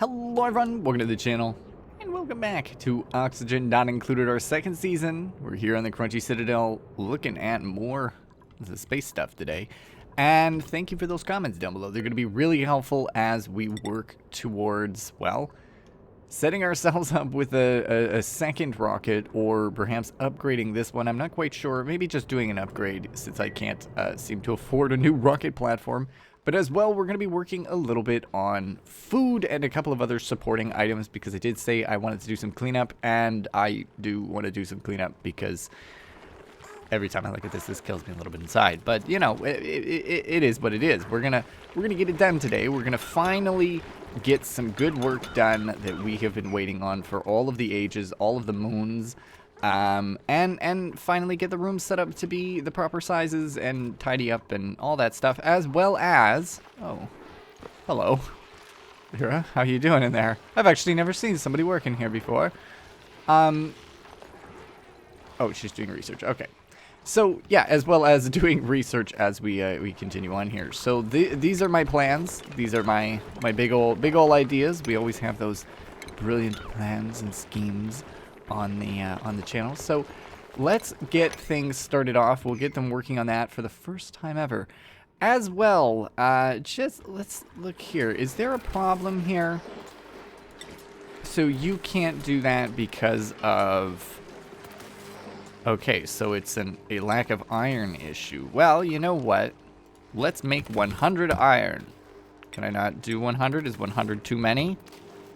Hello everyone, welcome to the channel, and welcome back to Oxygen Not Included, our second season. We're here on the Crunchy Citadel looking at more of the space stuff today. And thank you for those comments down below. They're going to be really helpful as we work towards, well, setting ourselves up with a second rocket, or perhaps upgrading this one. I'm not quite sure. Maybe just doing an upgrade since I can't seem to afford a new rocket platform. But as well, we're going to be working a little bit on food and a couple of other supporting items, because I did say I wanted to do some cleanup, and I do want to do some cleanup because every time I look at this kills me a little bit inside. But you know, it is what it is. We're gonna get it done today. We're gonna finally get some good work done that we have been waiting on for all of the ages, all of the moons. And finally get the room set up to be the proper sizes and tidy up and all that stuff, as well as, oh, hello, Vera, how you doing in there? I've actually never seen somebody working here before. Oh, she's doing research, okay. So, yeah, as well as doing research as we continue on here. So, these are my plans. These are my big ol' ideas. We always have those brilliant plans and schemes on the channel. So let's get things started off. We'll get them working on that for the first time ever. As well, just let's look here. Is there a problem here? So you can't do that because of... Okay, so it's a lack of iron issue. Well, you know what? Let's make 100 iron. Can I not do 100? Is 100 too many?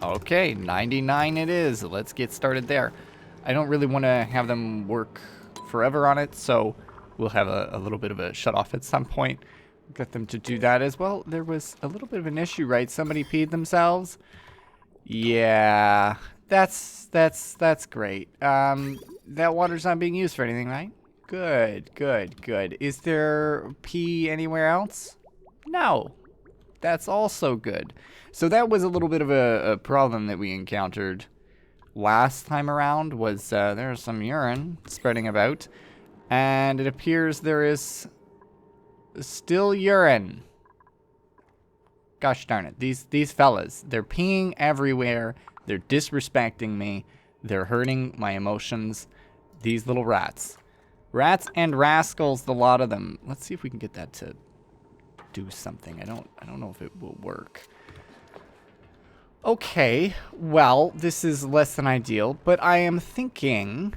Okay, 99 it is. Let's get started there. I don't really want to have them work forever on it, so we'll have a little bit of a shut-off at some point. Get them to do that as well. There was a little bit of an issue, right? Somebody peed themselves? Yeah, that's great. That water's not being used for anything, right? Good. Is there pee anywhere else? No. That's also good. So that was a little bit of a problem that we encountered last time around. Was there's some urine spreading about, and it appears there is still urine. Gosh darn it, these fellas, they're peeing everywhere. They're disrespecting me. They're hurting my emotions. These little rats and rascals, the lot of them. Let's see if we can get that to do something. I don't know if it will work. Okay, well, this is less than ideal, but I am thinking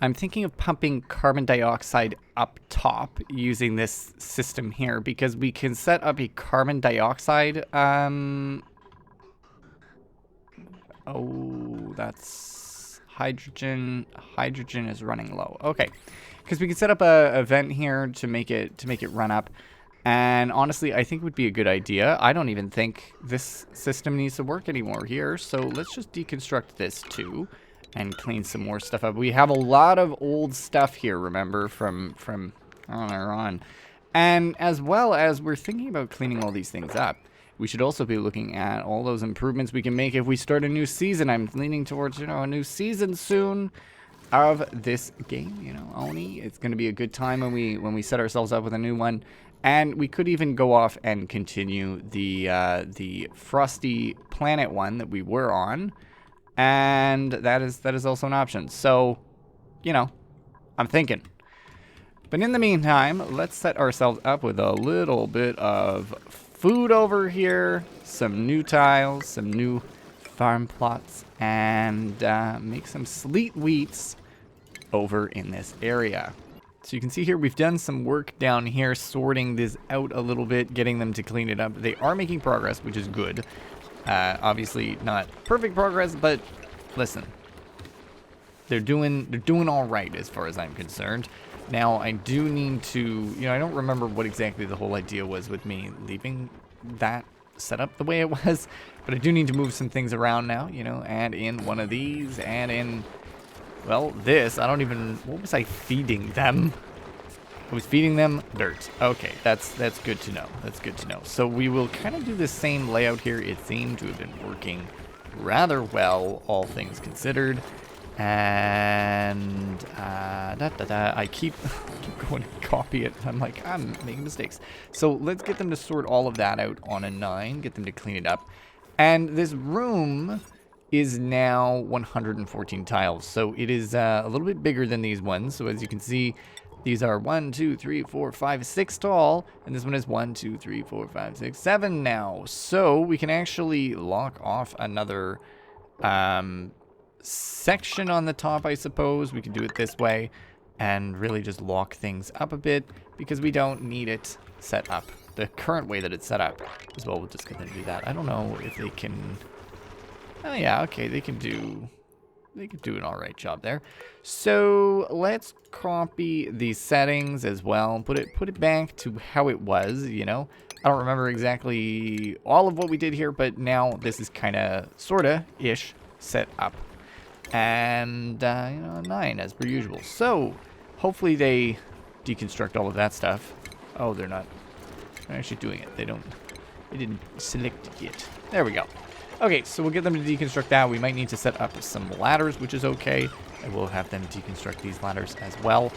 of pumping carbon dioxide up top using this system here, because we can set up a carbon dioxide oh, that's hydrogen. Hydrogen is running low. Okay. Because we can set up a vent here to make it run up, and honestly, I think it would be a good idea. I don't even think this system needs to work anymore here, so let's just deconstruct this too, and clean some more stuff up. We have a lot of old stuff here, remember, from on, and as well as we're thinking about cleaning all these things up, we should also be looking at all those improvements we can make if we start a new season. I'm leaning towards, you know, a new season soon of this game, you know, Oni. It's going to be a good time when we set ourselves up with a new one, and we could even go off and continue the Frosty Planet one that we were on, and that is also an option. So, you know, I'm thinking. But in the meantime, let's set ourselves up with a little bit of food over here, some new tiles, some new farm plots, and make some sleet wheats over in this area. So you can see here we've done some work down here sorting this out a little bit, getting them to clean it up. They are making progress, which is good. Obviously not perfect progress, but listen, they're doing all right as far as I'm concerned. Now I do need to, you know, I don't remember what exactly the whole idea was with me leaving that set up the way it was, but I do need to move some things around now, you know, add in one of these, add in, well, this. I don't even, what was I feeding them? I was feeding them dirt. Okay, that's good to know. That's good to know. So we will kind of do the same layout here. It seemed to have been working rather well, all things considered. And I keep going to copy it. I'm like, I'm making mistakes. So let's get them to sort all of that out on a 9. Get them to clean it up. And this room is now 114 tiles. So it is a little bit bigger than these ones. So as you can see, these are 1, 2, 3, 4, 5, 6 tall. And this one is 1, 2, 3, 4, 5, 6, 7 now. So we can actually lock off another section on the top, I suppose. We can do it this way and really just lock things up a bit because we don't need it set up the current way that it's set up as well. We'll just get them to do that. I don't know if they can. Oh yeah, okay, they can do an all right job there. So let's copy these settings as well. Put it back to how it was, you know. I don't remember exactly all of what we did here, but now this is kind of sorta ish set up. And you know, 9 as per usual. So hopefully they deconstruct all of that stuff. Oh, they're not. They're actually doing it. They didn't select it yet. There we go. Okay, so we'll get them to deconstruct that. We might need to set up some ladders, which is okay. And we'll have them deconstruct these ladders as well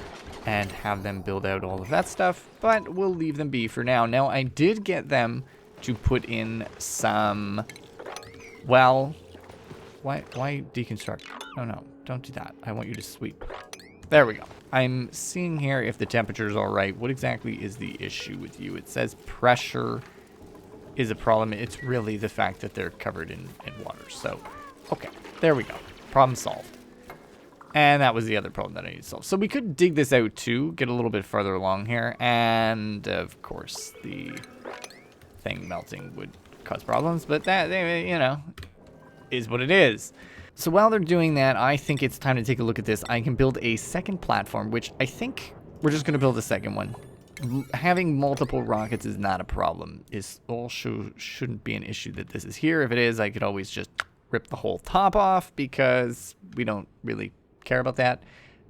and have them build out all of that stuff. But we'll leave them be for now. Now, I did get them to put in some, well, why deconstruct? No, don't do that. I want you to sweep. There we go. I'm seeing here if the temperature is all right. What exactly is the issue with you? It says pressure is a problem. It's really the fact that they're covered in water. So, okay, there we go. Problem solved. And that was the other problem that I need to solve. So we could dig this out too, get a little bit further along here. And, of course, the thing melting would cause problems. But that, you know, is what it is. So while they're doing that, I think it's time to take a look at this. I can build a second platform, which I think we're just going to build a second one. Having multiple rockets is not a problem. It also shouldn't be an issue that this is here. If it is, I could always just rip the whole top off because we don't really care about that.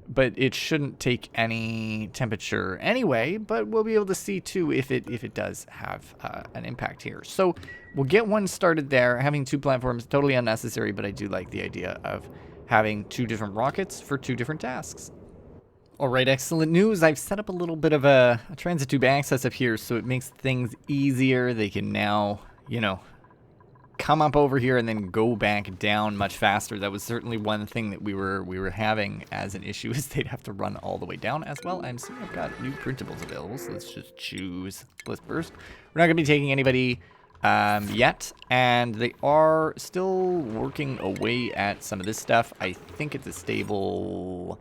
But it shouldn't take any temperature anyway, but we'll be able to see too if it does have an impact here. So we'll get one started there. Having 2 platforms, totally unnecessary, but I do like the idea of having 2 different rockets for 2 different tasks. All right, excellent news. I've set up a little bit of a transit tube access up here, so it makes things easier. They can now, you know, come up over here and then go back down much faster. That was certainly one thing that we were having as an issue, is they'd have to run all the way down as well. I'm seeing I've got new printables available, so let's just choose Blitzburst. We're not going to be taking anybody yet, and they are still working away at some of this stuff. I think it's a stable.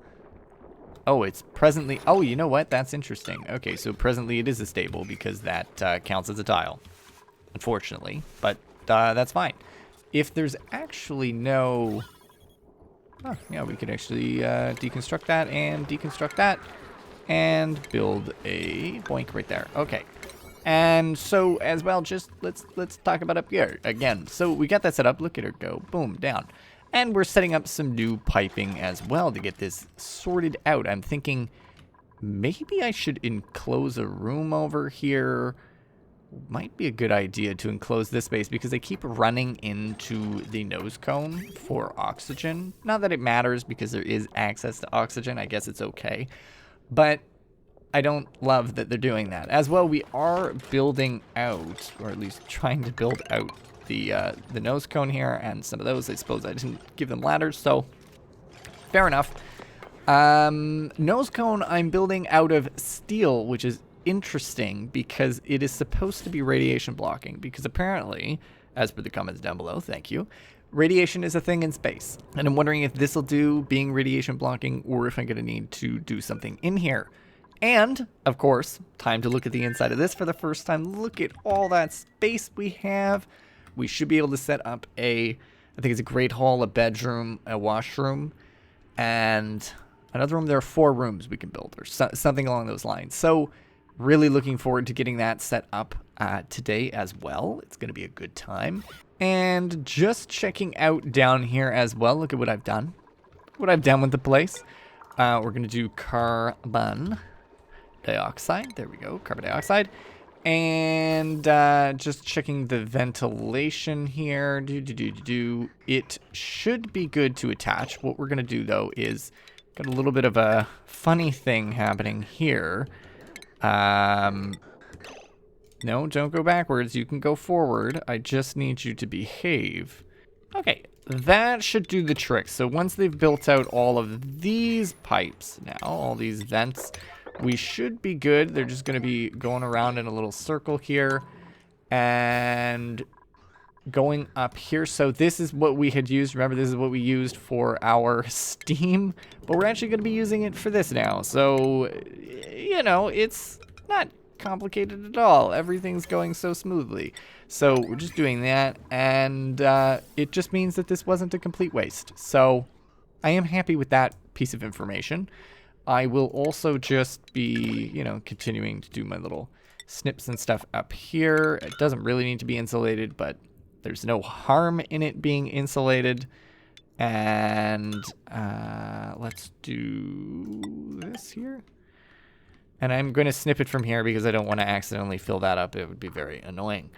Oh, it's presently. Oh, you know what? That's interesting. Okay, so presently it is a stable because that counts as a tile, unfortunately. But that's fine. If there's actually no. Oh, yeah, we could actually deconstruct that and build a boink right there. Okay. And so as well, just let's talk about up here again. So we got that set up. Look at her go. Boom, down. And we're setting up some new piping as well to get this sorted out. I'm thinking maybe I should enclose a room over here. Might be a good idea to enclose this space because they keep running into the nose cone for oxygen. Not that it matters because there is access to oxygen. I guess it's okay. But I don't love that they're doing that. As well, we are building out, or at least trying to build out the nose cone here, and some of those, I suppose I didn't give them ladders, so fair enough. Nose cone I'm building out of steel, which is interesting because it is supposed to be radiation blocking, because apparently, as per the comments down below, thank you, radiation is a thing in space. And I'm wondering if this will do being radiation blocking, or if I'm going to need to do something in here. And, of course, time to look at the inside of this for the first time. Look at all that space we have. We should be able to set up I think it's a great hall, a bedroom, a washroom, and another room. There are 4 rooms we can build, or something along those lines. So really looking forward to getting that set up today as well. It's going to be a good time. And just checking out down here as well. Look at what I've done. What I've done with the place. We're going to do carbon dioxide. There we go, carbon dioxide. And just checking the ventilation here. It should be good to attach. What we're going to do, though, is got a little bit of a funny thing happening here. No, don't go backwards. You can go forward. I just need you to behave. Okay, that should do the trick. So once they've built out all of these pipes now, all these vents, we should be good. They're just going to be going around in a little circle here and going up here. So this is what we had used. Remember, this is what we used for our steam, but we're actually going to be using it for this now. So, you know, it's not complicated at all. Everything's going so smoothly. So we're just doing that, and it just means that this wasn't a complete waste. So I am happy with that piece of information. I will also just be, you know, continuing to do my little snips and stuff up here. It doesn't really need to be insulated, but there's no harm in it being insulated. And let's do this here. And I'm going to snip it from here because I don't want to accidentally fill that up. It would be very annoying.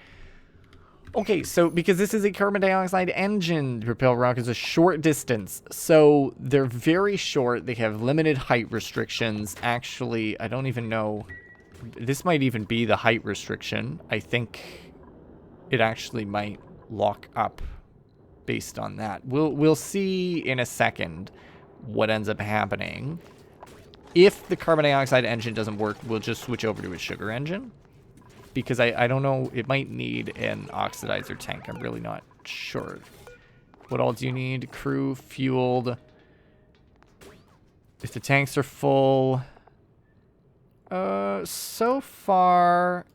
Okay, so because this is a carbon dioxide engine, propel rockets a short distance. So they're very short. They have limited height restrictions. Actually, I don't even know. This might even be the height restriction. I think it actually might lock up based on that. We'll see in a second what ends up happening. If the carbon dioxide engine doesn't work, we'll just switch over to a sugar engine. Because I don't know, it might need an oxidizer tank. I'm really not sure. What all do you need? Crew, fueled. If the tanks are full. So far,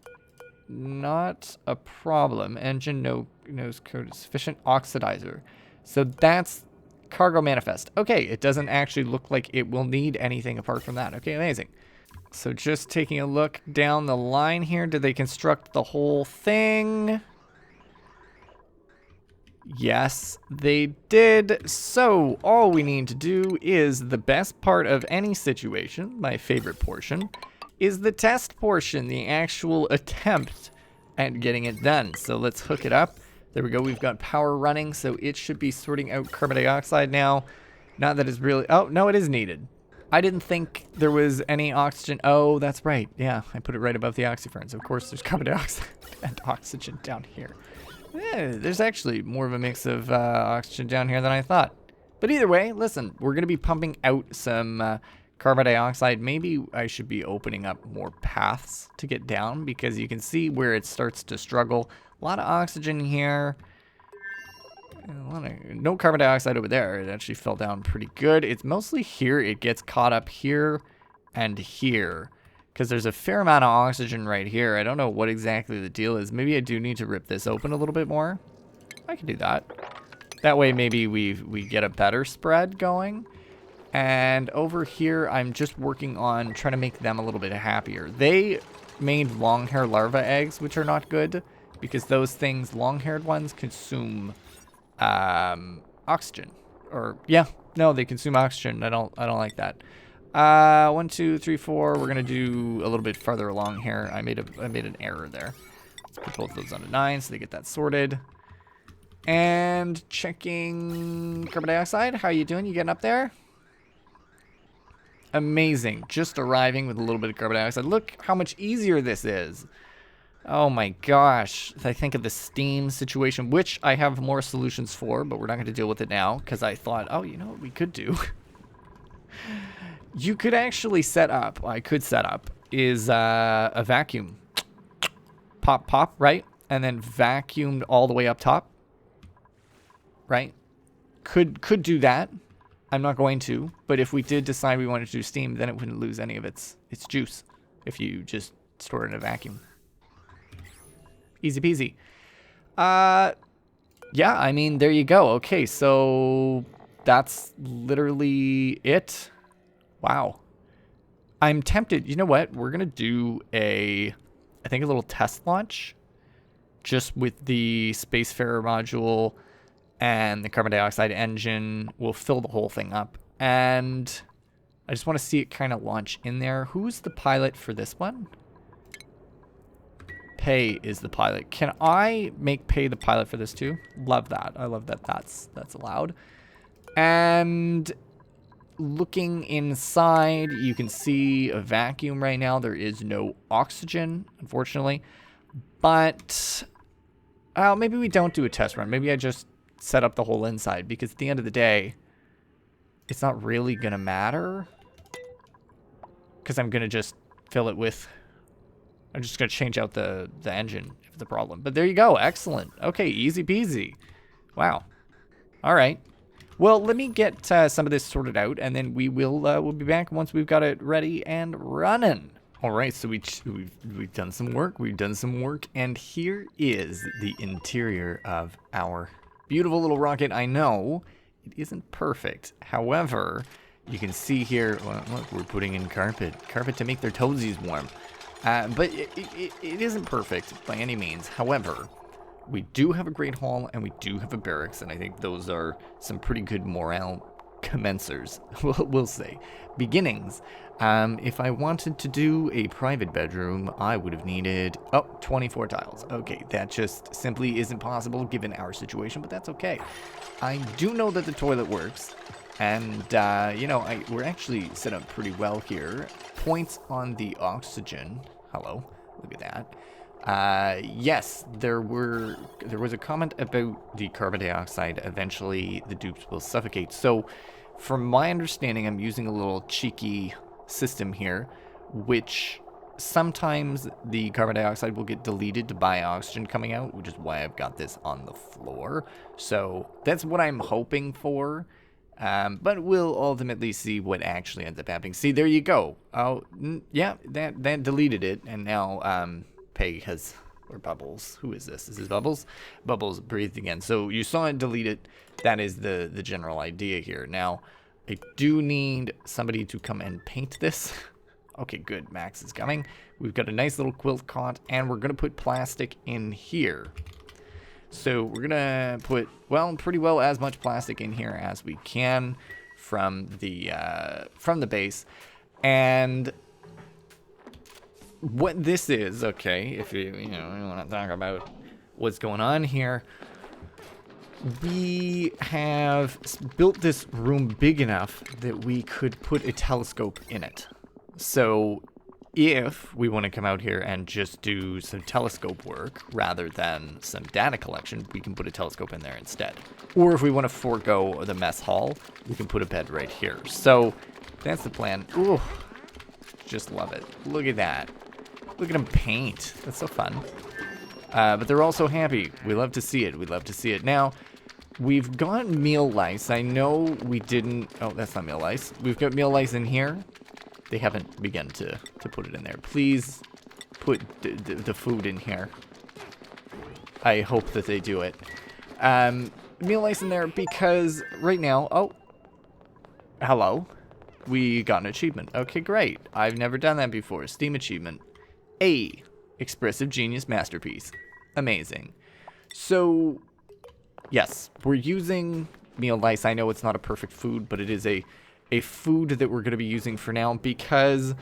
not a problem. Engine, no nose code, sufficient oxidizer. So that's cargo manifest. Okay, it doesn't actually look like it will need anything apart from that. Okay, amazing. So just taking a look down the line here. Did they construct the whole thing? Yes, they did. So all we need to do is the best part of any situation, my favorite portion, is the test portion, the actual attempt at getting it done. So let's hook it up. There we go. We've got power running, so it should be sorting out carbon dioxide now. Not that it's really... Oh, no, it is needed. I didn't think there was any oxygen. Oh, that's right. Yeah, I put it right above the oxyferns. Of course, there's carbon dioxide and oxygen down here. There's actually more of a mix of oxygen down here than I thought. But either way, listen, we're going to be pumping out some carbon dioxide. Maybe I should be opening up more paths to get down because you can see where it starts to struggle. A lot of oxygen here. No carbon dioxide over there. It actually fell down pretty good. It's mostly here. It gets caught up here and here because there's a fair amount of oxygen right here. I don't know what exactly the deal is. Maybe I do need to rip this open a little bit more. I can do that. That way maybe we get a better spread going. And over here, I'm just working on trying to make them a little bit happier. They made long hair larva eggs, which are not good because those things, long-haired ones, consume oxygen. Or yeah, no, they consume oxygen. I don't like that. 1, 2, 3, 4. We're gonna do a little bit farther along here. I made an error there. Let's put both of those on a 9 so they get that sorted. And checking carbon dioxide. How you doing? You getting up there? Amazing. Just arriving with a little bit of carbon dioxide. Look how much easier this is. Oh my gosh. I think of the steam situation, which I have more solutions for, but we're not going to deal with it now because I thought, oh, you know what we could do? You could actually set up, I could set up, is a vacuum. Pop, pop, right? And then vacuumed all the way up top. Right? Could do that. I'm not going to, but if we did decide we wanted to do steam, then it wouldn't lose any of its juice if you just store it in a vacuum. Easy peasy. Yeah, I mean, there you go. Okay, so that's literally it. Wow. I'm tempted. You know what? We're going to do I think a little test launch just with the spacefarer module and the carbon dioxide engine. We'll fill the whole thing up. And I just want to see it kind of launch in there. Who's the pilot for this one? Pay is the pilot. Can I make Pay the pilot for this too? Love that. I love that that's allowed. And looking inside, you can see a vacuum right now. There is no oxygen, unfortunately. But maybe we don't do a test run. Maybe I just set up the whole inside, because at the end of the day, it's not really going to matter. Because I'm going to just fill it with... I'm just going to change out the engine if it's a problem. But there you go. Excellent. Okay, easy peasy. Wow. All right. Well, let me get some of this sorted out, and then we'll be back once we've got it ready and running. All right, so we've done some work. We've done some work, and here is the interior of our beautiful little rocket. I know it isn't perfect. However, you can see here, well, look, we're putting in carpet to make their toesies warm. But it isn't perfect by any means. However, we do have a great hall, and we do have a barracks, and I think those are some pretty good morale commencers, we'll say. Beginnings. If I wanted to do a private bedroom, I would have needed, 24 tiles. Okay, that just simply isn't possible given our situation, but that's okay. I do know that the toilet works, and, you know, we're actually set up pretty well here. Points on the oxygen. Hello, look at that. Yes, there was a comment about the carbon dioxide. Eventually, the dupes will suffocate. So, from my understanding, I'm using a little cheeky system here, which sometimes the carbon dioxide will get deleted to buy oxygen coming out, which is why I've got this on the floor. So, that's what I'm hoping for. But we'll ultimately see what actually ends up happening. See, there you go. Oh, yeah, that deleted it, and now, Peg has, or Bubbles, who is this? Is this Bubbles? Bubbles breathed again. So you saw it delete it. That is the general idea here. Now, I do need somebody to come and paint this. Okay, good. Max is coming. We've got a nice little quilt cot, and we're going to put plastic in here. So we're going to put, well, pretty well as much plastic in here as we can from the base. And what this is, okay, if you want to talk about what's going on here, we have built this room big enough that we could put a telescope in it. So if we want to come out here and just do some telescope work rather than some data collection, we can put a telescope in there instead. Or if we want to forego the mess hall, we can put a bed right here. So that's the plan. Ooh, just love it. Look at that. Look at them paint. That's so fun. But they're also happy. We love to see it. We love to see it. Now, we've got meal lice. I know we didn't... Oh, that's not meal lice. We've got meal lice in here. They haven't begun to put it in there. Please put the food in here. I hope that they do it. Meal lice in there because right now... Oh. Hello. We got an achievement. Okay, great. I've never done that before. Steam achievement. A. Expressive Genius Masterpiece. Amazing. So, yes, we're using meal lice. I know it's not a perfect food, but it is a food that we're going to be using for now because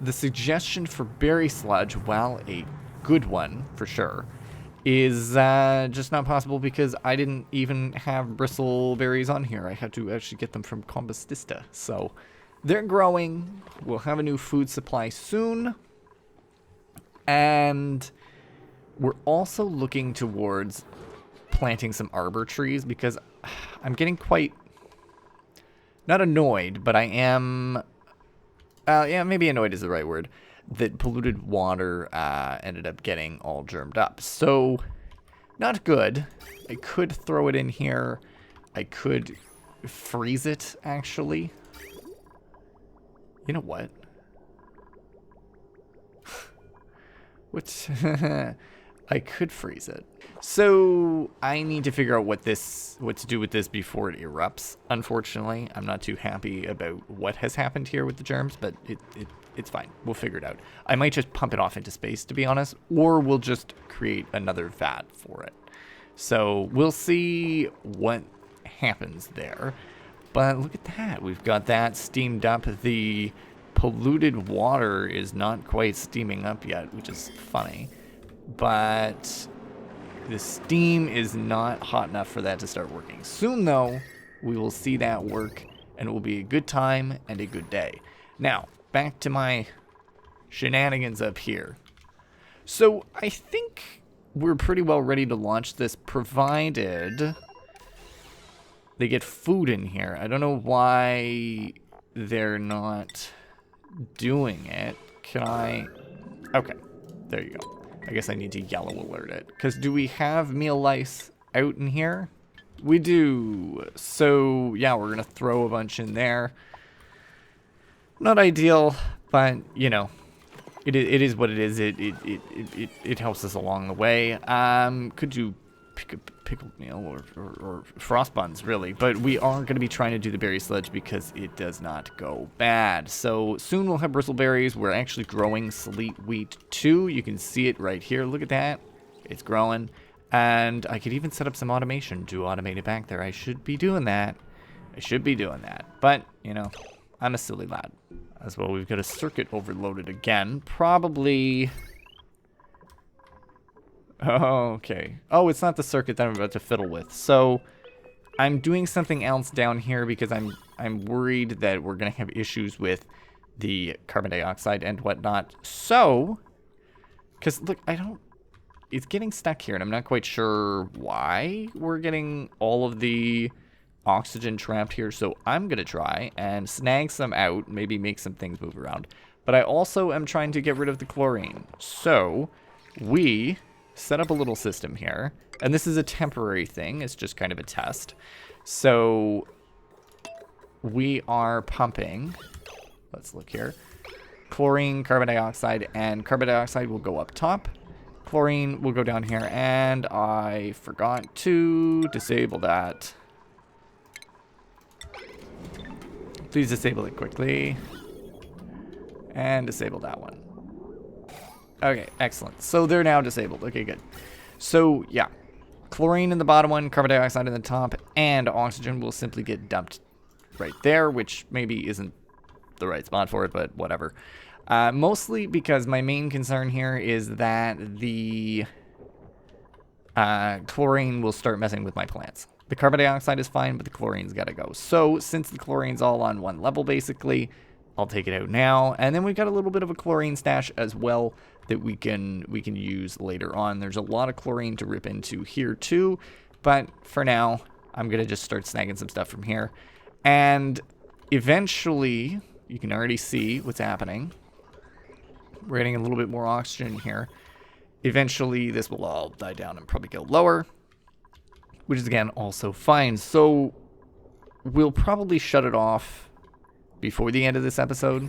the suggestion for berry sludge, while a good one for sure, is just not possible because I didn't even have bristleberries on here. I had to actually get them from Combustista. So they're growing. We'll have a new food supply soon. And we're also looking towards planting some arbor trees because I'm getting quite... not annoyed, but I am, yeah, maybe annoyed is the right word, that polluted water ended up getting all germed up. So, not good. I could throw it in here. I could freeze it, actually. You know what? I could freeze it. So I need to figure out what to do with this before it erupts. Unfortunately, I'm not too happy about what has happened here with the germs, but it's fine. We'll figure it out. I might just pump it off into space, to be honest, or we'll just create another vat for it. So we'll see what happens there. But look at that. We've got that steamed up. The polluted water is not quite steaming up yet, which is funny. but the steam is not hot enough for that to start working. Soon, though, we will see that work, and it will be a good time and a good day. Now, back to my shenanigans up here. So, I think we're pretty well ready to launch this, provided they get food in here. I don't know why they're not doing it. Can I... Okay, there you go. I guess I need to yellow alert it. Because do we have meal lice out in here? We do. So, yeah, we're going to throw a bunch in there. Not ideal, but, you know, it is what it is. It helps us along the way. Could do pickled meal or frost buns, really. But we are going to be trying to do the berry sledge because it does not go bad. So soon we'll have bristleberries. We're actually growing sleet wheat too. You can see it right here. Look at that. It's growing. And I could even set up some automation to automate it back there. I should be doing that. But, you know, I'm a silly lad. As well, we've got a circuit overloaded again. Probably... Oh, okay. Oh, it's not the circuit that I'm about to fiddle with. So, I'm doing something else down here because I'm worried that we're going to have issues with the carbon dioxide and whatnot. So, because, look, it's getting stuck here, and I'm not quite sure why we're getting all of the oxygen trapped here. So, I'm going to try and snag some out, maybe make some things move around. But I also am trying to get rid of the chlorine. So, we set up a little system here, and this is a temporary thing. It's just kind of a test. So we are pumping, let's look here, chlorine, carbon dioxide, and carbon dioxide will go up top. Chlorine will go down here, and I forgot to disable that. Please disable it quickly. And disable that one. Okay, excellent. So they're now disabled. Okay, good. So, yeah. Chlorine in the bottom one, carbon dioxide in the top, and oxygen will simply get dumped right there, which maybe isn't the right spot for it, but whatever. Mostly because my main concern here is that the chlorine will start messing with my plants. The carbon dioxide is fine, but the chlorine's got to go. So, since the chlorine's all on one level, basically, I'll take it out now. And then we've got a little bit of a chlorine stash as well that we can use later on. There's a lot of chlorine to rip into here too, but for now, I'm going to just start snagging some stuff from here. And eventually, you can already see what's happening. We're getting a little bit more oxygen here. Eventually, this will all die down and probably go lower, which is, again, also fine. So, we'll probably shut it off before the end of this episode,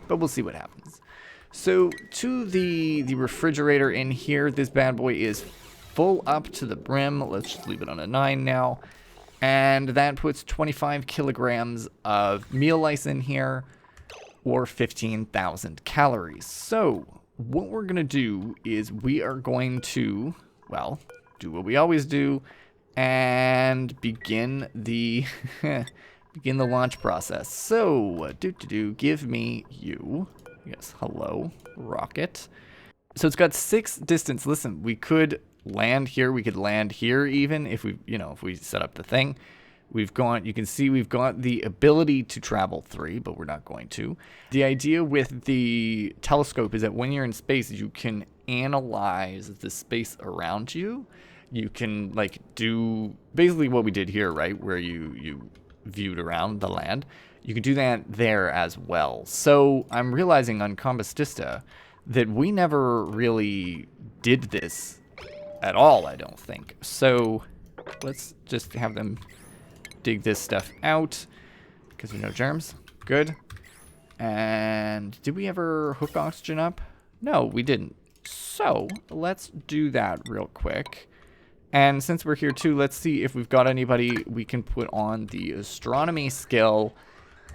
but we'll see what happens. So, to the refrigerator in here, this bad boy is full up to the brim. Let's just leave it on a 9 now. And that puts 25 kilograms of meal lice in here, or 15,000 calories. So, what we're going to do is we are going to, well, do what we always do, and begin the begin the launch process. So, give me you. Yes, hello, rocket. So it's got 6 distance. Listen, we could land here. We could land here even if we, if we set up the thing. We've got, you can see we've got the ability to travel 3, but we're not going to. The idea with the telescope is that when you're in space, you can analyze the space around you. You can do basically what we did here, right? Where you viewed around the land. You can do that there as well. So I'm realizing on Compostista that we never really did this at all, I don't think. So let's just have them dig this stuff out because there's no germs. Good. And did we ever hook oxygen up? No, we didn't. So let's do that real quick. And since we're here too, let's see if we've got anybody we can put on the astronomy skill.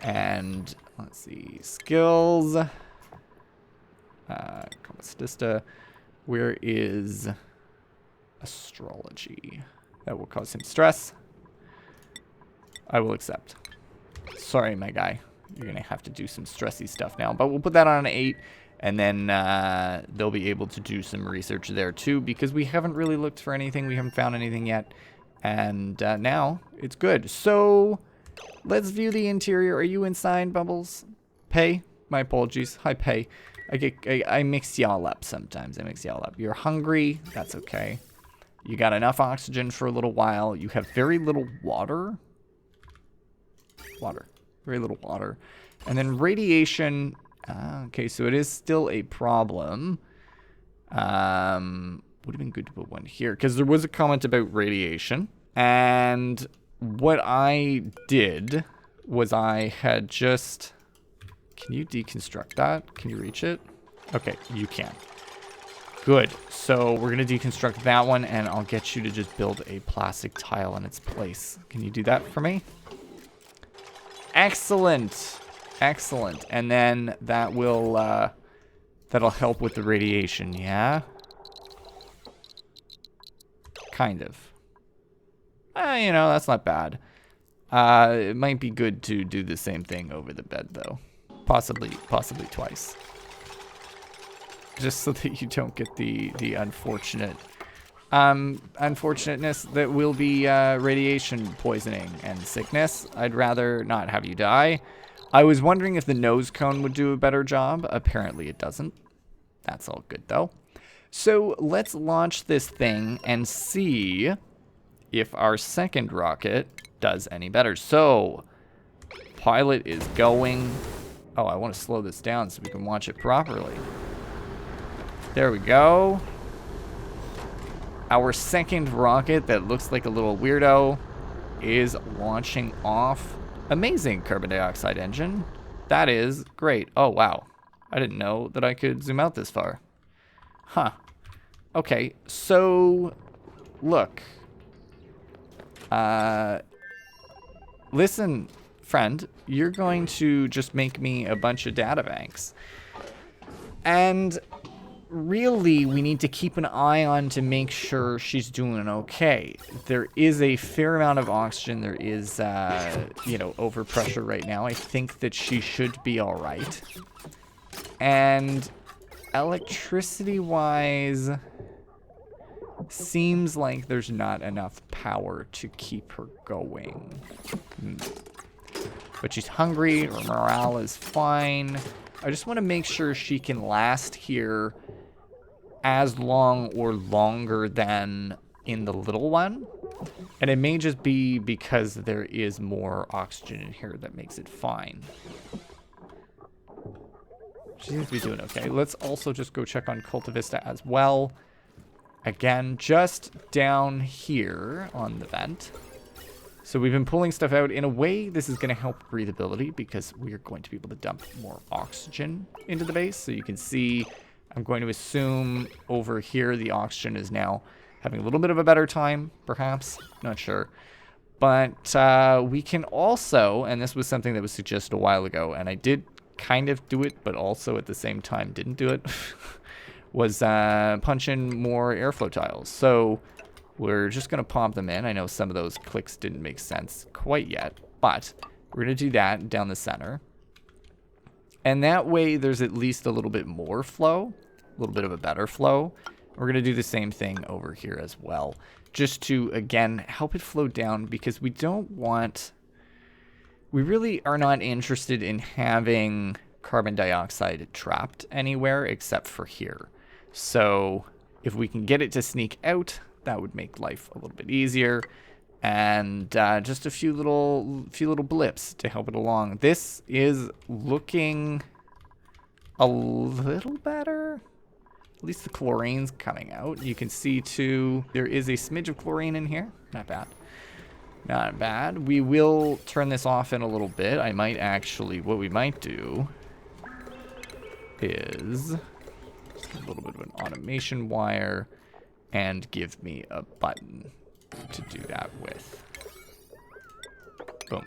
And let's see, skills. Compostista. Where is astrology? That will cause him stress. I will accept. Sorry, my guy. You're going to have to do some stressy stuff now. But we'll put that on an 8. And then they'll be able to do some research there too, because we haven't really looked for anything. We haven't found anything yet. And now it's good. So let's view the interior. Are you inside, Bubbles? Pay? My apologies. Hi, Pay. I mix y'all up sometimes. I mix y'all up. You're hungry. That's okay. You got enough oxygen for a little while. You have very little water. Very little water. And then radiation. Okay, so it is still a problem. Would have been good to put one here, because there was a comment about radiation. And what I did was I had just... Can you deconstruct that? Can you reach it? Okay, you can. Good. So we're going to deconstruct that one, and I'll get you to just build a plastic tile in its place. Can you do that for me? Excellent. Excellent. And then that will, that'll help with the radiation, yeah? Kind of. You know, that's not bad. It might be good to do the same thing over the bed, though. Possibly twice. Just so that you don't get the unfortunateness that will be radiation poisoning and sickness. I'd rather not have you die. I was wondering if the nose cone would do a better job. Apparently it doesn't. That's all good, though. So let's launch this thing and see if our second rocket does any better. So, pilot is going. Oh, I want to slow this down so we can watch it properly. There we go. Our second rocket that looks like a little weirdo is launching off. Amazing carbon dioxide engine. That is great. Oh, wow. I didn't know that I could zoom out this far. Huh. Okay, so look. Listen, friend, you're going to just make me a bunch of data banks. And really, we need to keep an eye on to make sure she's doing okay. There is a fair amount of oxygen. There is, you know, overpressure right now. I think that she should be all right. And electricity-wise, seems like there's not enough power to keep her going. But she's hungry. Her morale is fine. I just want to make sure she can last here as long or longer than in the little one. And it may just be because there is more oxygen in here that makes it fine. She seems to be doing okay. Let's also just go check on Cultivista as well. Again, just down here on the vent. So we've been pulling stuff out. In a way, this is going to help breathability because we are going to be able to dump more oxygen into the base. So you can see, I'm going to assume over here the oxygen is now having a little bit of a better time, perhaps. Not sure. But we can also, and this was something that was suggested a while ago, and I did kind of do it, but also at the same time didn't do it, was punch in more airflow tiles. So we're just going to pop them in. I know some of those clicks didn't make sense quite yet, but we're going to do that down the center. And that way there's at least a little bit more flow, a little bit of a better flow. We're going to do the same thing over here as well, just to, again, help it flow down because we don't want... We really are not interested in having carbon dioxide trapped anywhere except for here. So if we can get it to sneak out, that would make life a little bit easier. And just a few little blips to help it along. This is looking a little better. At least the chlorine's coming out. You can see too, there is a smidge of chlorine in here. Not bad. Not bad. We will turn this off in a little bit. I might actually, what we might do is just get a little bit of an automation wire and give me a button to do that with. Boom.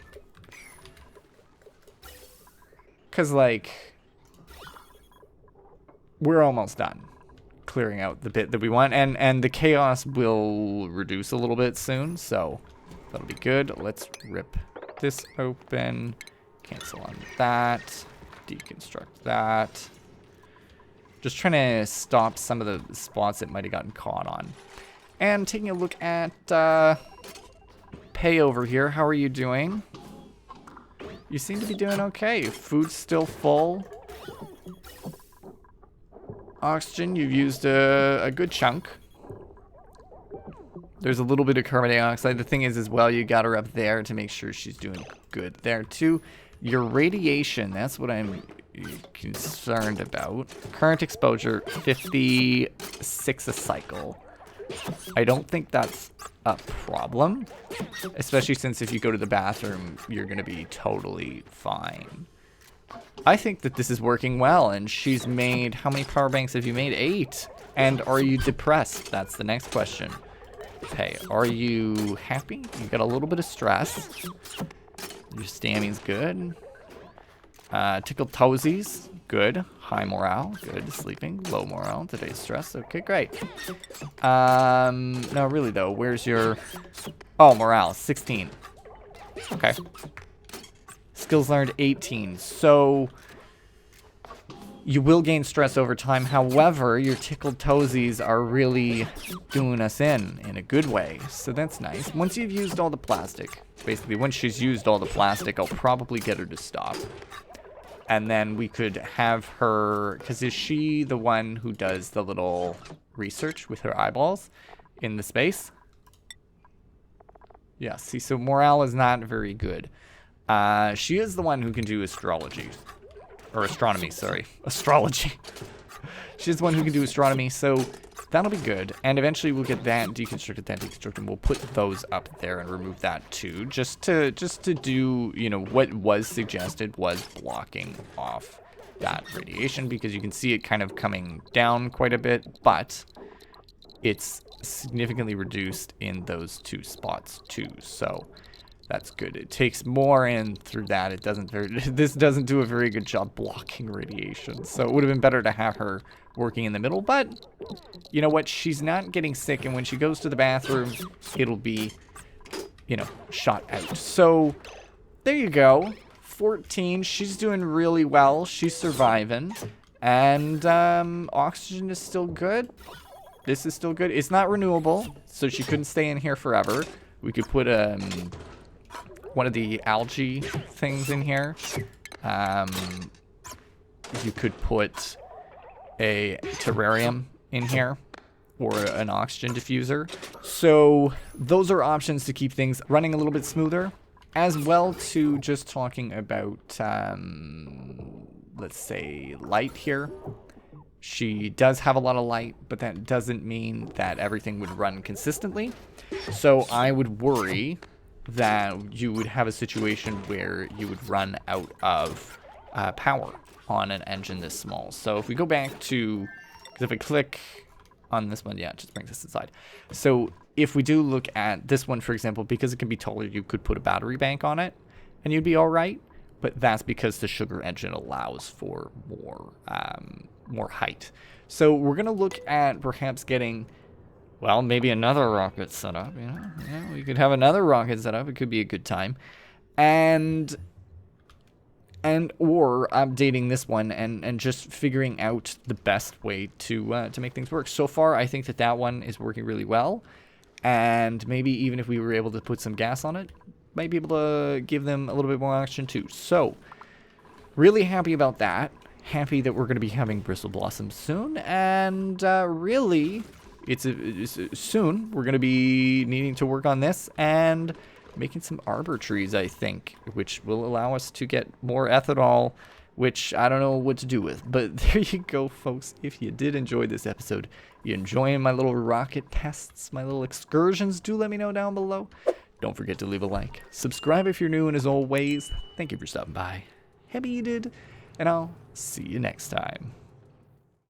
Because, like, we're almost done clearing out the bit that we want. And the chaos will reduce a little bit soon, so... That'll be good. Let's rip this open. Cancel on that. Deconstruct that. Just trying to stop some of the spots it might have gotten caught on. And taking a look at Pay over here. How are you doing? You seem to be doing okay. Food's still full. Oxygen, you've used a good chunk. There's a little bit of carbon dioxide. The thing is as well, you got her up there to make sure she's doing good there too. Your radiation, that's what I'm concerned about. Current exposure, 56 a cycle. I don't think that's a problem, especially since if you go to the bathroom, you're going to be totally fine. I think that this is working well, and she's made, how many power banks have you made? 8. And are you depressed? That's the next question. Okay, are you happy? You got a little bit of stress. Your stamina's good. Tickled toesies, good. High morale, good. Sleeping, low morale. Today's stress, okay, great. No, really though, where's your... Oh, morale, 16. Okay. Skills learned, 18. So... You will gain stress over time. However, your tickled toesies are really doing us in a good way. So that's nice. Once you've used all the plastic, basically once she's used all the plastic, I'll probably get her to stop. And then we could have her, because is she the one who does the little research with her eyeballs in the space? Yeah, see, so morale is not very good. She is the one who can do astrology. Or astronomy, sorry. Astrology. She's the one who can do astronomy, so that'll be good. And eventually we'll get that deconstructed, and we'll put those up there and remove that too. Just to do, you know, what was suggested was blocking off that radiation, because you can see it kind of coming down quite a bit, but it's significantly reduced in those 2 spots too, so that's good. It takes more in through that. It doesn't this doesn't do a very good job blocking radiation. So it would have been better to have her working in the middle, but you know what? She's not getting sick, and when she goes to the bathroom, it'll be, you know, shot out. So there you go. 14. She's doing really well. She's surviving. And oxygen is still good. This is still good. It's not renewable, so she couldn't stay in here forever. We could put one of the algae things in here. You could put a terrarium in here or an oxygen diffuser. So those are options to keep things running a little bit smoother, as well to just talking about, let's say, light here. She does have a lot of light, but that doesn't mean that everything would run consistently. So I would worry that you would have a situation where you would run out of power on an engine this small. So if we go back to, because if I click on this one, yeah, it just brings us inside. So if we do look at this one, for example, because it can be taller, you could put a battery bank on it and you'd be all right. But that's because the sugar engine allows for more height. So we're going to look at perhaps getting, well, maybe another rocket set up, you know? Yeah, we could have another rocket set up. It could be a good time. And or updating this one and just figuring out the best way to make things work. So far, I think that one is working really well. And maybe even if we were able to put some gas on it, might be able to give them a little bit more oxygen too. So, really happy about that. Happy that we're going to be having bristle blossoms soon. And really, it's soon we're going to be needing to work on this and making some arbor trees, I think, which will allow us to get more ethanol, which I don't know what to do with. But there you go, folks. If you did enjoy this episode, you enjoying my little rocket tests, my little excursions, do let me know down below. Don't forget to leave a like. Subscribe if you're new, and as always, thank you for stopping by. Happy you did, and I'll see you next time.